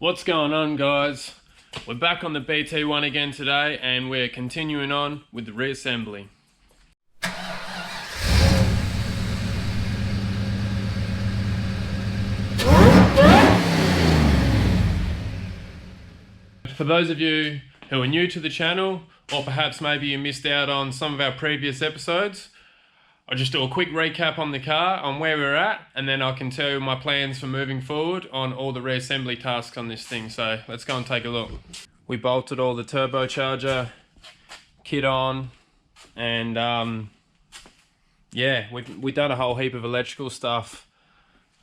What's going on, guys? We're back on the BT1 again today, and we're continuing on with the reassembly. For those of you who are new to the channel, or perhaps maybe you missed out on some of our previous episodes, I'll just do a quick recap on the car, on where we're at, and then I can tell you my plans for moving forward on all the reassembly tasks on this thing. So let's go and take a look. We bolted all the turbocharger kit on, and yeah, we've done a whole heap of electrical stuff,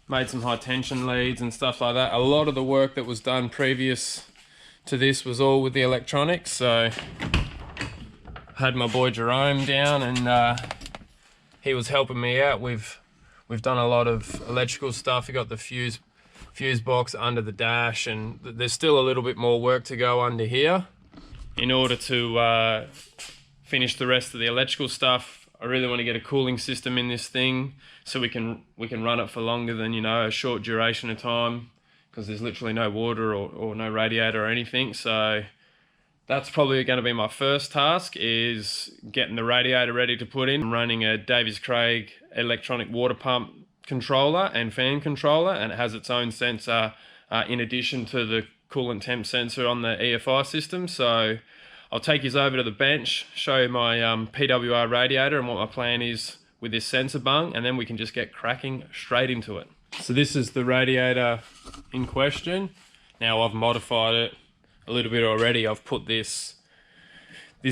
made some high tension leads and stuff like that. A lot of the work that was done previous to this was all with the electronics, so I had my boy Jerome down, and he was helping me out. We've done a lot of electrical stuff. We got the fuse box under the dash, and there's still a little bit more work to go under here. In order to finish the rest of the electrical stuff, I really want to get a cooling system in this thing so we can run it for longer than, you know, a short duration of time, because there's literally no water or no radiator or anything. So that's probably going to be my first task, is getting the radiator ready to put in. I'm running a Davies Craig electronic water pump controller and fan controller, and it has its own sensor in addition to the coolant temp sensor on the EFI system. So I'll take you over to the bench, show you my PWR radiator and what my plan is with this sensor bung, and then we can just get cracking straight into it. So this is the radiator in question. Now I've modified it a little bit already. I've put this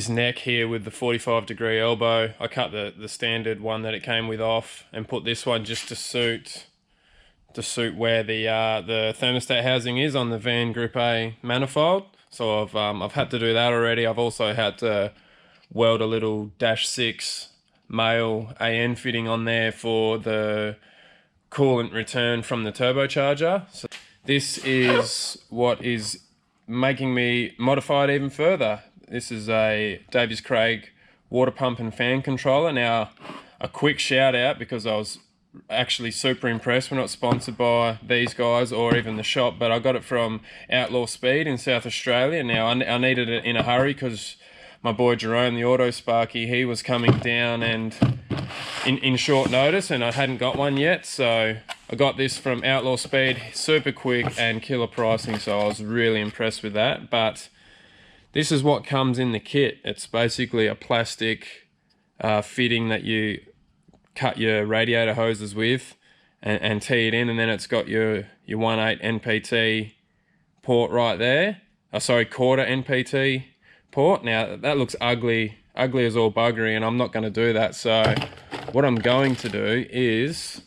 neck here with the 45-degree elbow. I cut the standard one that it came with off and put this one just to suit where the thermostat housing is on the Van Group A manifold. So I've had to do that already. I've also had to weld a little -6 male AN fitting on there for the coolant return from the turbocharger. So this is what is making me modify it even further. This is a Davies Craig water pump and fan controller. Now, a quick shout out, because I was actually super impressed. We're not sponsored by these guys or even the shop, but I got it from Outlaw Speed in South Australia. Now, I needed it in a hurry because my boy Jerome, the Auto Sparky, he was coming down and in short notice, and I hadn't got one yet. So I got this from Outlaw Speed, super quick and killer pricing, so I was really impressed with that. But this is what comes in the kit. It's basically a plastic fitting that you cut your radiator hoses with and tee it in, and then it's got your 1/8 NPT port right there. Quarter NPT port. Now that looks ugly as all buggery, and I'm not going to do that. So what I'm going to do is,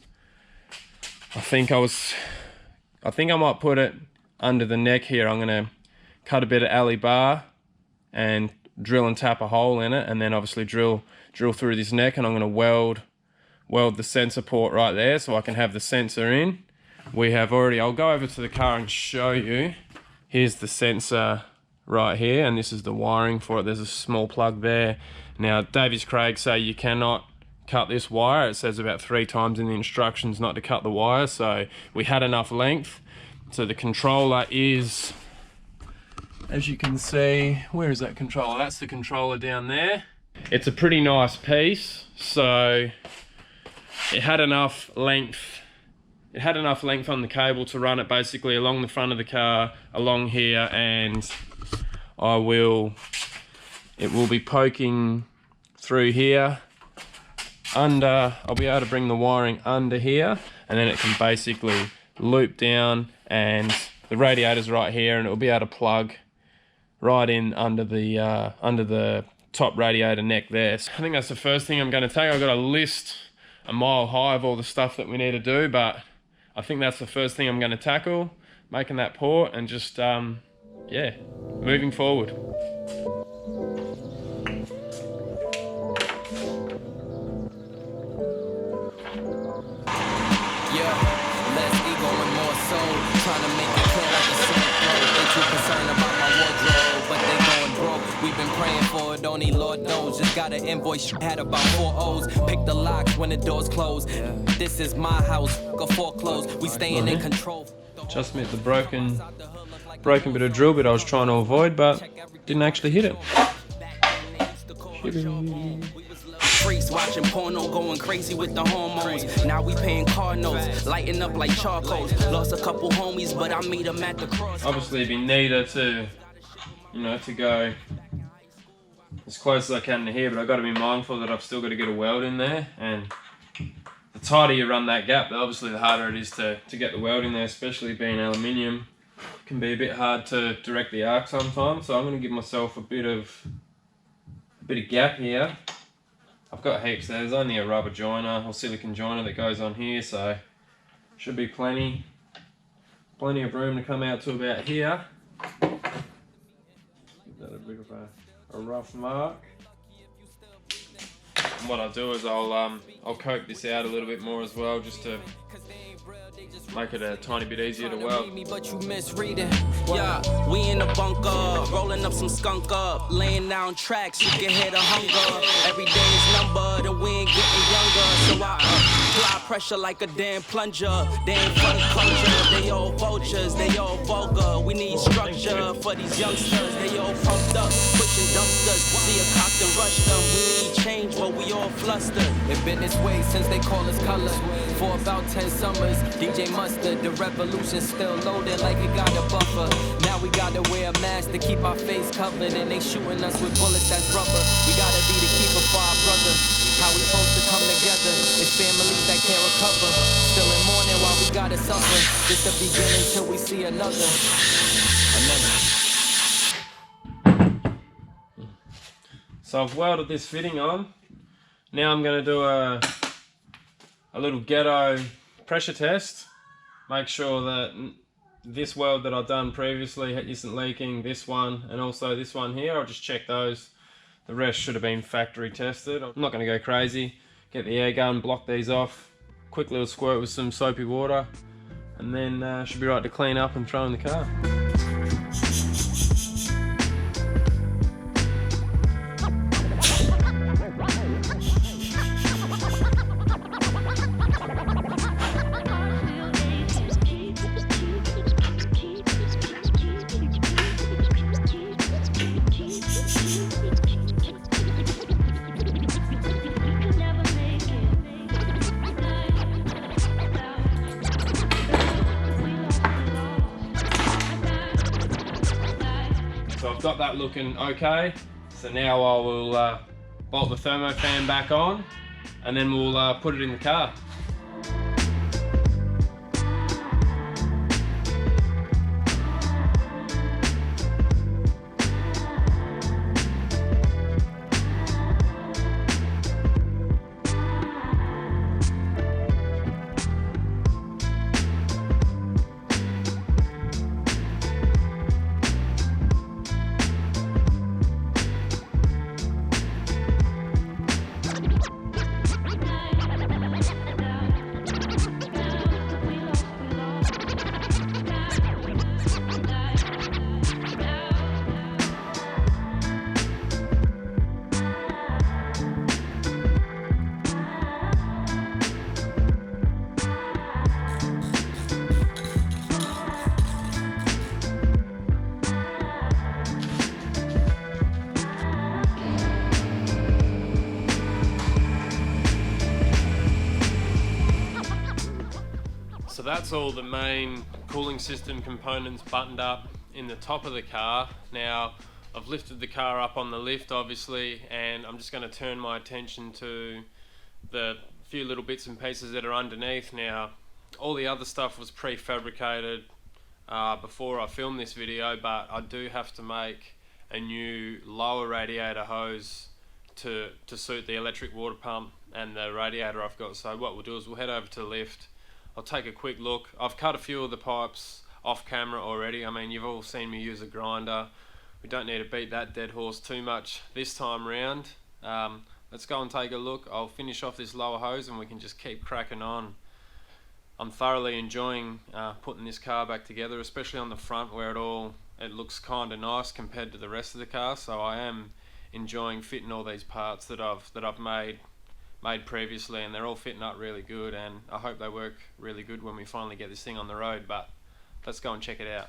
I think I might put it under the neck here. I'm going to cut a bit of alley bar and drill and tap a hole in it, and then obviously drill through this neck, and I'm going to weld the sensor port right there so I can have the sensor in. I'll go over to the car and show you. Here's the sensor right here, and this is the wiring for it. There's a small plug there. Now, Davies Craig say you cannot cut this wire. It says about 3 times in the instructions not to cut the wire, so we had enough length. So the controller is, as you can see, where is that controller? That's the controller down there. It's a pretty nice piece, so it had enough length. It had enough length on the cable to run it basically along the front of the car, along here, and it will be poking through here under. I'll be able to bring the wiring under here, and then it can basically loop down, and the radiator's right here, and it will be able to plug right in under the top radiator neck there. So I think that's the first thing I'm going to take. I've got a list a mile high of all the stuff that we need to do, but I think that's the first thing I'm going to tackle, making that port, and just yeah, moving forward. Trying to make it clear like a sync flow. They too concerned about my wardrobe, but they going broke. We've been praying for it, only Lord knows. Just got an invoice, had about 4 O's. Pick the locks when the doors close. This is my house, go foreclose. We staying in control. Just met the broken bit of drill bit I was trying to avoid, but didn't actually hit it. Freaks watching porno, going crazy with the hormones. Now we paying car notes, lighting up like charcoals. Lost a couple homies, but I meet them at the cross. Obviously, it'd be neater to, to go as close as I can to here, but I've got to be mindful that I've still got to get a weld in there. And the tighter you run that gap, obviously the harder it is to get the weld in there, especially being aluminium. It can be a bit hard to direct the arc sometimes, so I'm going to give myself a bit of gap here. I've got heaps. There's only a rubber joiner or silicone joiner that goes on here, so should be plenty of room to come out to about here. Give that a bit of a rough mark. And what I'll do is I'll coat this out a little bit more as well, just to make it a tiny bit easier to weld. But you misreading. Yeah, we in the bunker, rolling up some skunk up, laying down tracks, you can hear the hunger. Every day is numbered and we ain't getting younger. So I apply pressure like a damn plunger. They ain't for the culture, they all vultures, they all vulgar. We need structure for these youngsters, they all pumped up, pushing dumpsters. See a cocked and rushed them, we need change, but we all flustered. It's been this way since they call us color. For about 10 summers, DJ Mustard, the revolution still loaded like it got a buffer. Now we gotta wear a mask to keep our face covered, and they shooting us with bullets that's rubber. We gotta be the keeper for our brother. How we supposed to come together? It's families that can't recover. Still in mourning while we gotta suffer. Just the beginning till we see another. So I've welded this fitting on. Now I'm going to do a little ghetto pressure test. Make sure that this weld that I've done previously isn't leaking, this one and also this one here. I'll just check those. The rest should have been factory tested. I'm not going to go crazy. Get the air gun, block these off. Quick little squirt with some soapy water, and then should be right to clean up and throw in the car. So I've got that looking okay. So now I will bolt the thermo fan back on, and then we'll put it in the car. So that's all the main cooling system components buttoned up in the top of the car. Now I've lifted the car up on the lift obviously, and I'm just going to turn my attention to the few little bits and pieces that are underneath. Now all the other stuff was prefabricated before I filmed this video, but I do have to make a new lower radiator hose to suit the electric water pump and the radiator I've got. So what we'll do is we'll head over to the lift. I'll take a quick look. I've cut a few of the pipes off camera already. I mean, you've all seen me use a grinder. We don't need to beat that dead horse too much this time round. Let's go and take a look. I'll finish off this lower hose and we can just keep cracking on. I'm thoroughly enjoying putting this car back together, especially on the front where it looks kind of nice compared to the rest of the car. So I am enjoying fitting all these parts that I've made previously, and they're all fitting up really good, and I hope they work really good when we finally get this thing on the road. But let's go and check it out.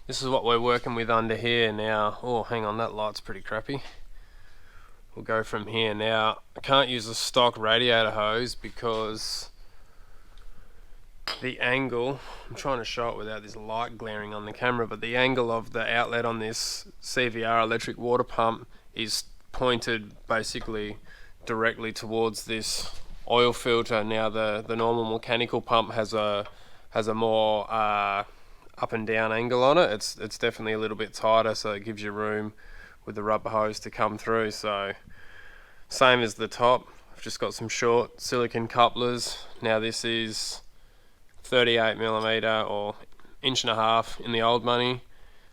This is what we're working with under here now. Oh, hang on, that light's pretty crappy. We'll go from here now. I can't use a stock radiator hose because the angle, I'm trying to show it without this light glaring on the camera, but the angle of the outlet on this CVR electric water pump is pointed basically directly towards this oil filter. Now the normal mechanical pump has a more up and down angle on it. It's definitely a little bit tighter, so it gives you room with the rubber hose to come through. So same as the top, I've just got some short silicone couplers. Now this is 38mm or 1.5" in the old money,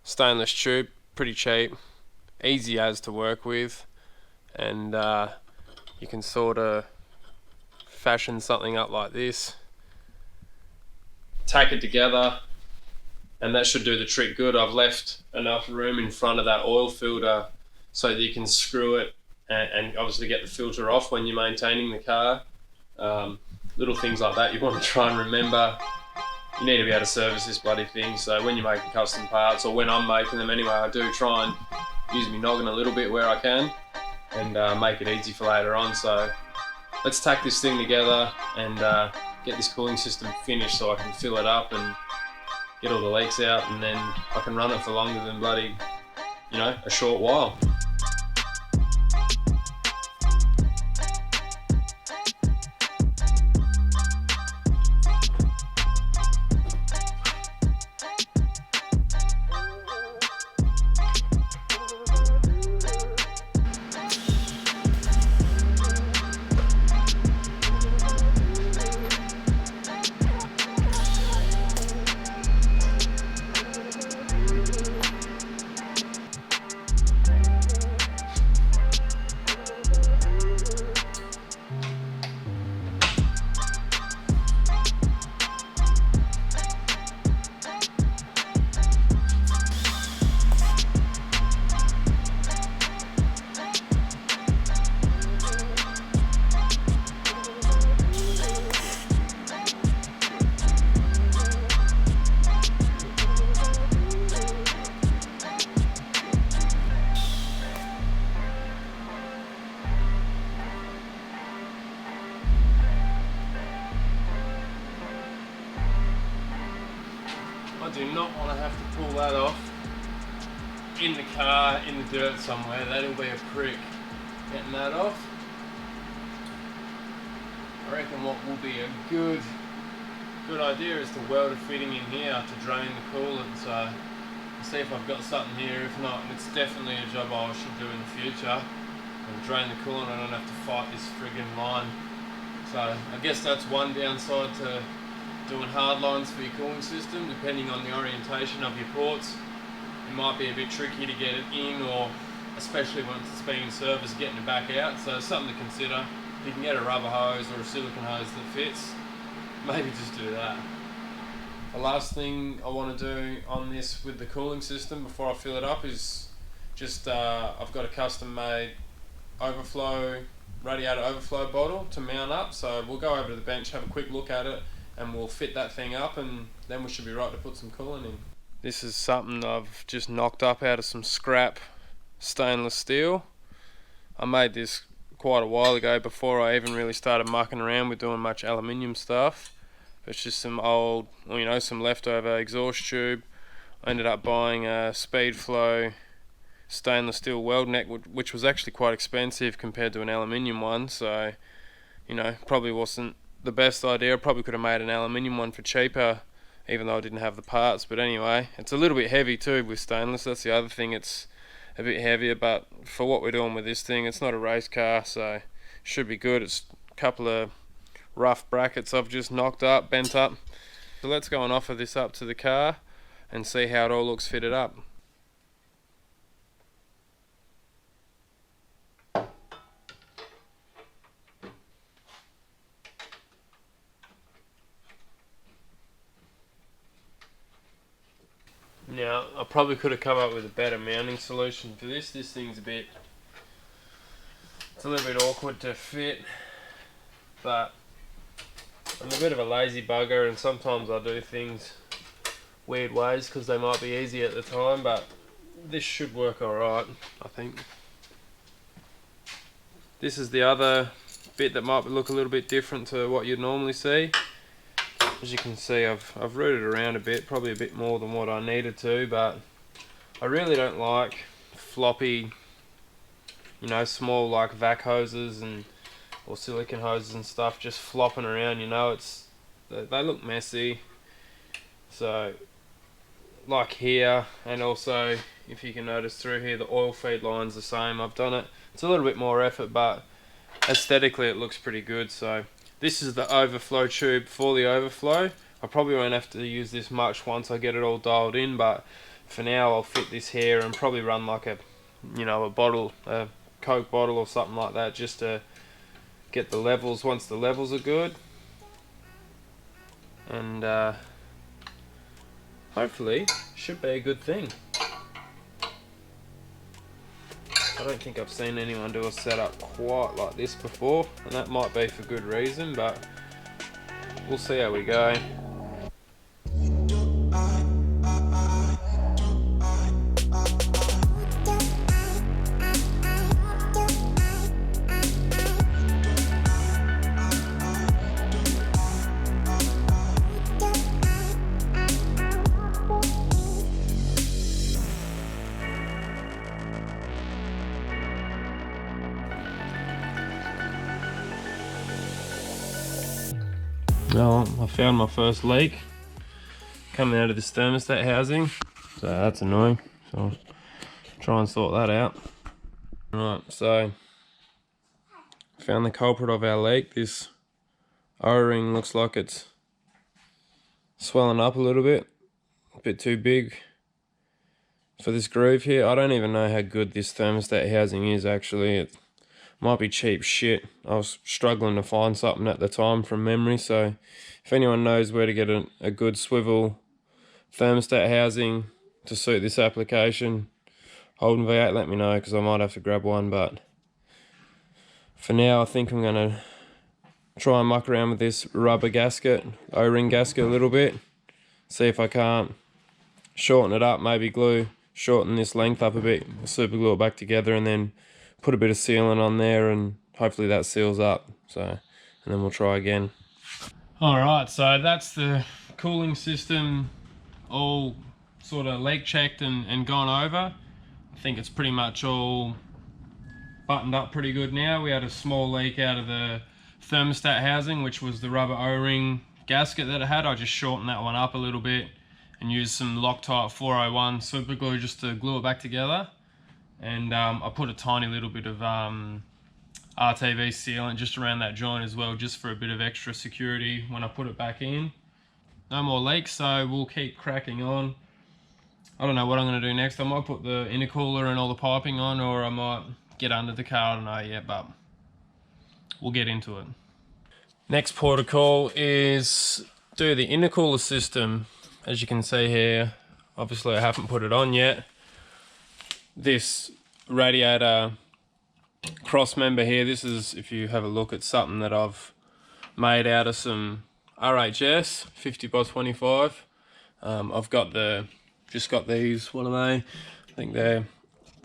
stainless tube, pretty cheap, easy as to work with, and you can sort of fashion something up like this, tack it together, and that should do the trick good. I've left enough room in front of that oil filter so that you can screw it and obviously get the filter off when you're maintaining the car. Little things like that you want to try and remember. You need to be able to service this bloody thing, so when you're making custom parts, or when I'm making them anyway, I do try and use my noggin a little bit where I can, and make it easy for later on. So let's tack this thing together and get this cooling system finished so I can fill it up and get all the leaks out, and then I can run it for longer than bloody, you know, a short while. I do not want to have to pull that off in the car, in the dirt somewhere. That'll be a prick, getting that off. I reckon what will be a good idea is to weld a fitting in here to drain the coolant. So I'll see if I've got something here. If not, it's definitely a job I should do in the future. And drain the coolant, I don't have to fight this friggin' line. So I guess that's one downside to doing hard lines for your cooling system. Depending on the orientation of your ports, it might be a bit tricky to get it in, or especially once it's been in service, getting it back out. So something to consider. If you can get a rubber hose or a silicone hose that fits, maybe just do that. The last thing I want to do on this with the cooling system before I fill it up is just I've got a custom made Overflow radiator overflow bottle to mount up. So we'll go over to the bench, have a quick look at it, and we'll fit that thing up, and then we should be right to put some coolant in. This is something I've just knocked up out of some scrap stainless steel. I made this quite a while ago, before I even really started mucking around with doing much aluminium stuff. It's just some old, you know, some leftover exhaust tube. I ended up buying a Speedflow stainless steel weld neck, which was actually quite expensive compared to an aluminium one. So, you know, probably wasn't the best idea. I probably could have made an aluminium one for cheaper, even though I didn't have the parts. But anyway, it's a little bit heavy too with stainless. That's the other thing. It's a bit heavier, but for what we're doing with this thing, it's not a race car, so should be good. It's a couple of rough brackets I've just knocked up, bent up. So let's go and offer this up to the car and see how it all looks fitted up. Now, I probably could have come up with a better mounting solution for this. This thing's it's a little bit awkward to fit, but I'm a bit of a lazy bugger, and sometimes I do things weird ways because they might be easy at the time, but this should work alright, I think. This is the other bit that might look a little bit different to what you'd normally see. As you can see, I've rooted around a bit, probably a bit more than what I needed to, but I really don't like floppy, you know, small like vac hoses or silicone hoses and stuff just flopping around, you know. They look messy. So like here, and also if you can notice through here, the oil feed line's the same. I've done it, it's a little bit more effort, but aesthetically it looks pretty good. So this is the overflow tube for the overflow. I probably won't have to use this much once I get it all dialed in, but for now I'll fit this here and probably run like a, you know, a Coke bottle or something like that, just to get the levels once the levels are good. And hopefully should be a good thing. I don't think I've seen anyone do a setup quite like this before, and that might be for good reason, but we'll see how we go. Well, I found my first leak coming out of this thermostat housing, so that's annoying. So I'll try and sort that out. Right, so found the culprit of our leak. This O-ring looks like it's swelling up a little bit, a bit too big for this groove here. I don't even know how good this thermostat housing is actually. It might be cheap shit. I was struggling to find something at the time from memory, so if anyone knows where to get a good swivel thermostat housing to suit this application, Holden V8, let me know, because I might have to grab one. But for now I think I'm going to try and muck around with this rubber gasket, O-ring gasket a little bit, see if I can't shorten it up, maybe shorten this length up a bit, super glue it back together, and then put a bit of sealant on there, and hopefully that seals up. So, and then we'll try again. Alright, so that's the cooling system all sort of leak checked and gone over. I think it's pretty much all buttoned up pretty good now. We had a small leak out of the thermostat housing, which was the rubber O-ring gasket that it had. I just shortened that one up a little bit and used some Loctite 401 super glue just to glue it back together. And I put a tiny little bit of RTV sealant just around that joint as well, just for a bit of extra security when I put it back in. No more leaks, so we'll keep cracking on. I don't know what I'm going to do next. I might put the intercooler and all the piping on, or I might get under the car. I don't know yet, but we'll get into it. Next port of call is do the intercooler system. As you can see here, obviously I haven't put it on yet. This radiator cross member here, this is, if you have a look, it's something that I've made out of some RHS 50 by 25. I've got just got these, what are they? I think they're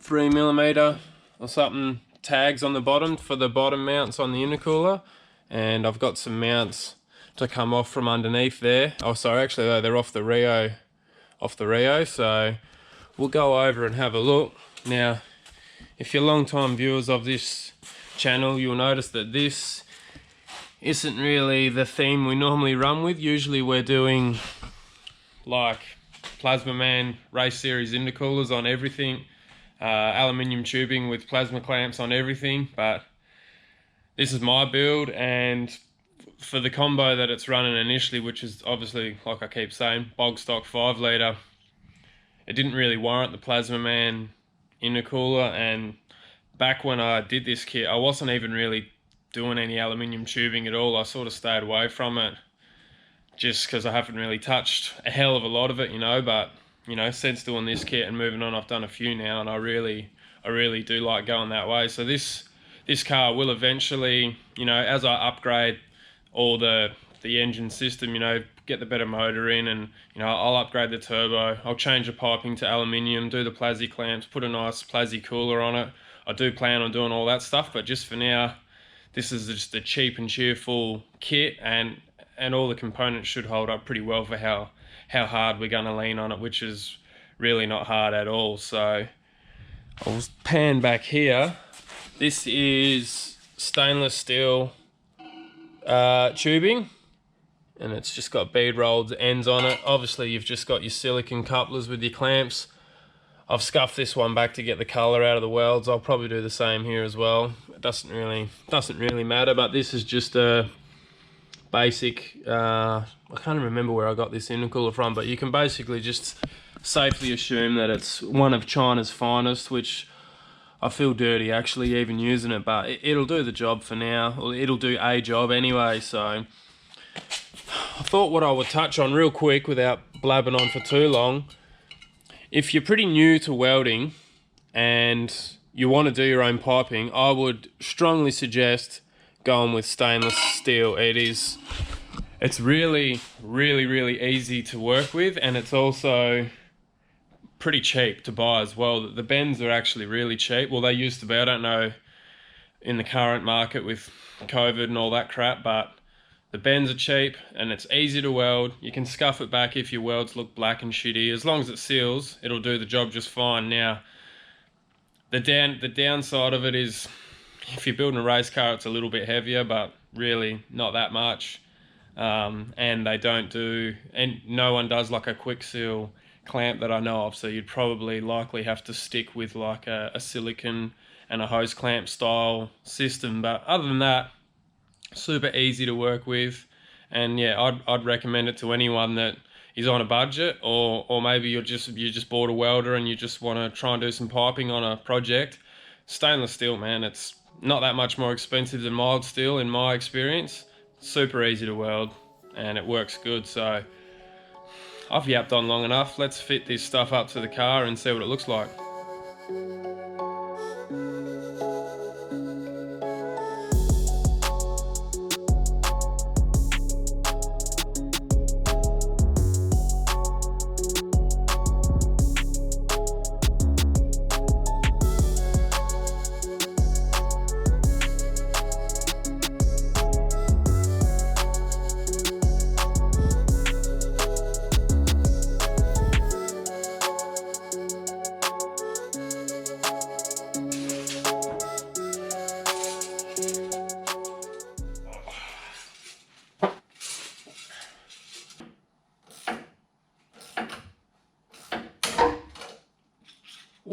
3mm or something tags on the bottom for the bottom mounts on the intercooler, and I've got some mounts to come off from underneath there. Oh sorry, actually though, they're off the Rio, so we'll go over and have a look. Now, if you're long-time viewers of this channel, you'll notice that this isn't really the theme we normally run with. Usually we're doing like Plasma Man race series intercoolers on everything, aluminium tubing with plasma clamps on everything, but this is my build, and for the combo that it's running initially, which is obviously, like I keep saying, bog stock 5 litre, it didn't really warrant the Plasma Man intercooler. And back when I did this kit, I wasn't even really doing any aluminium tubing at all. I sort of stayed away from it just because I haven't really touched a hell of a lot of it, you know. But you know, since doing this kit and moving on, I've done a few now, and I really do like going that way. So this car will eventually, you know, as I upgrade all the engine system, you know, get the better motor in, and you know, I'll upgrade the turbo, I'll change the piping to aluminium, do the plastic clamps, put a nice plastic cooler on it. I do plan on doing all that stuff, but just for now, this is just a cheap and cheerful kit, and all the components should hold up pretty well for how hard we're going to lean on it, which is really not hard at all. So I'll pan back here. This is stainless steel tubing, and it's just got bead rolled ends on it. Obviously you've just got your silicone couplers with your clamps. I've scuffed this one back to get the color out of the welds. I'll probably do the same here as well. It doesn't really matter, but this is just a basic, I can't remember where I got this intercooler from, but you can basically just safely assume that it's one of China's finest, which I feel dirty actually even using it, but it'll do the job for now. Or it'll do a job anyway. So I thought what I would touch on real quick without blabbing on for too long. If you're pretty new to welding and you want to do your own piping, I would strongly suggest going with stainless steel. It's really easy to work with, and it's also pretty cheap to buy as well. The bends are actually really cheap. Well, they used to be. I don't know in the current market with COVID and all that crap, but the bends are cheap and it's easy to weld. You can scuff it back if your welds look black and shitty. As long as it seals, it'll do the job just fine. Now, the downside of it is if you're building a race car, it's a little bit heavier, but really not that much. And they don't do, and no one does like a quick seal clamp that I know of, so you'd probably likely have to stick with like a silicone and a hose clamp style system. But other than that, super easy to work with, and yeah, I'd recommend it to anyone that is on a budget, or maybe you just bought a welder and you just want to try and do some piping on a project. Stainless steel, man, it's not that much more expensive than mild steel in my experience. Super easy to weld and it works good. So I've yapped on long enough. Let's fit this stuff up to the car and see what it looks like.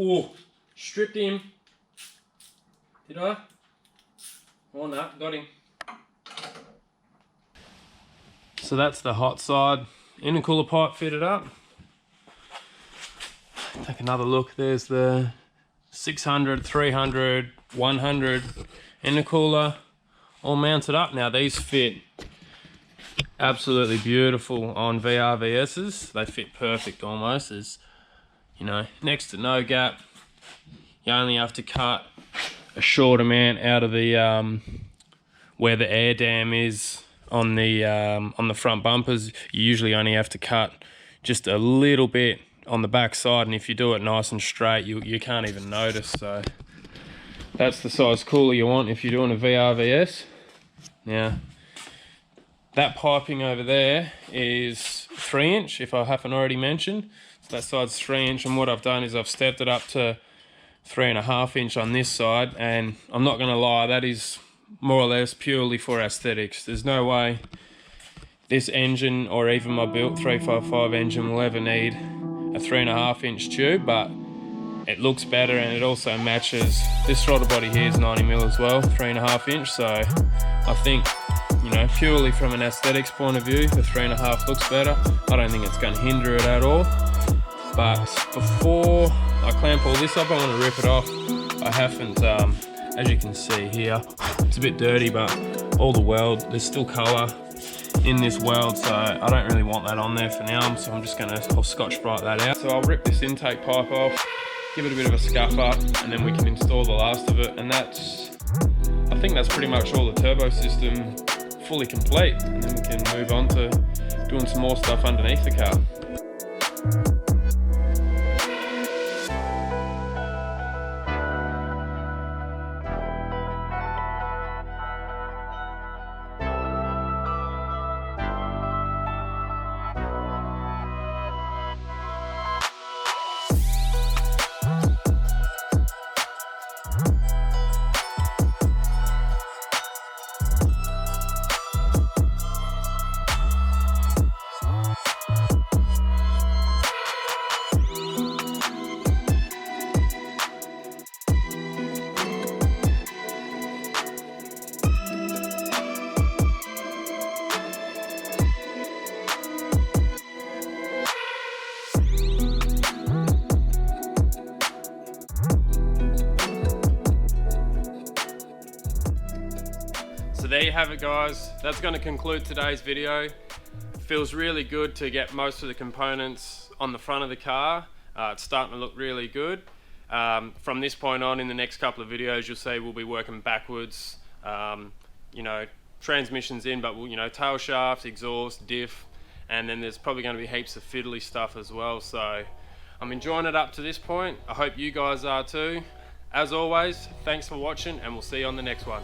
Oh, stripped him. Did I? Oh no, got him. So that's the hot side intercooler pipe fitted up. Take another look. There's the 600, 300, 100 intercooler all mounted up. Now these fit absolutely beautiful on VRVS's. They fit perfect almost. There's, you know, next to no gap. You only have to cut a short amount out of the where the air dam is on the front bumpers. You usually only have to cut just a little bit on the back side, and if you do it nice and straight, you can't even notice. So that's the size cooler you want if you're doing a VRVS. Now that piping over there is 3-inch, if I haven't already mentioned. So that side's 3-inch, and what I've done is I've stepped it up to 3.5-inch on this side, and I'm not going to lie, that is more or less purely for aesthetics. There's no way this engine or even my built 355 engine will ever need a 3.5-inch tube, but it looks better and it also matches. This throttle body here is 90mm as well, 3.5-inch, so I think, you know, purely from an aesthetics point of view, the 3.5 looks better. I don't think it's going to hinder it at all. But before I clamp all this up, I want to rip it off. I haven't, as you can see here, it's a bit dirty, but all the weld, there's still colour in this weld, so I don't really want that on there for now, so I'll Scotch-Brite that out. So I'll rip this intake pipe off, give it a bit of a scuff up, and then we can install the last of it, and I think that's pretty much all the turbo system fully complete, and then we can move on to doing some more stuff underneath the car. So there you have it, guys. That's going to conclude today's video. Feels really good to get most of the components on the front of the car. It's starting to look really good. From this point on, in the next couple of videos, you'll see we'll be working backwards. You know, transmissions in, but you know, tail shafts, exhaust, diff, and then there's probably going to be heaps of fiddly stuff as well. So I'm enjoying it up to this point. I hope you guys are too. As always, thanks for watching, and we'll see you on the next one.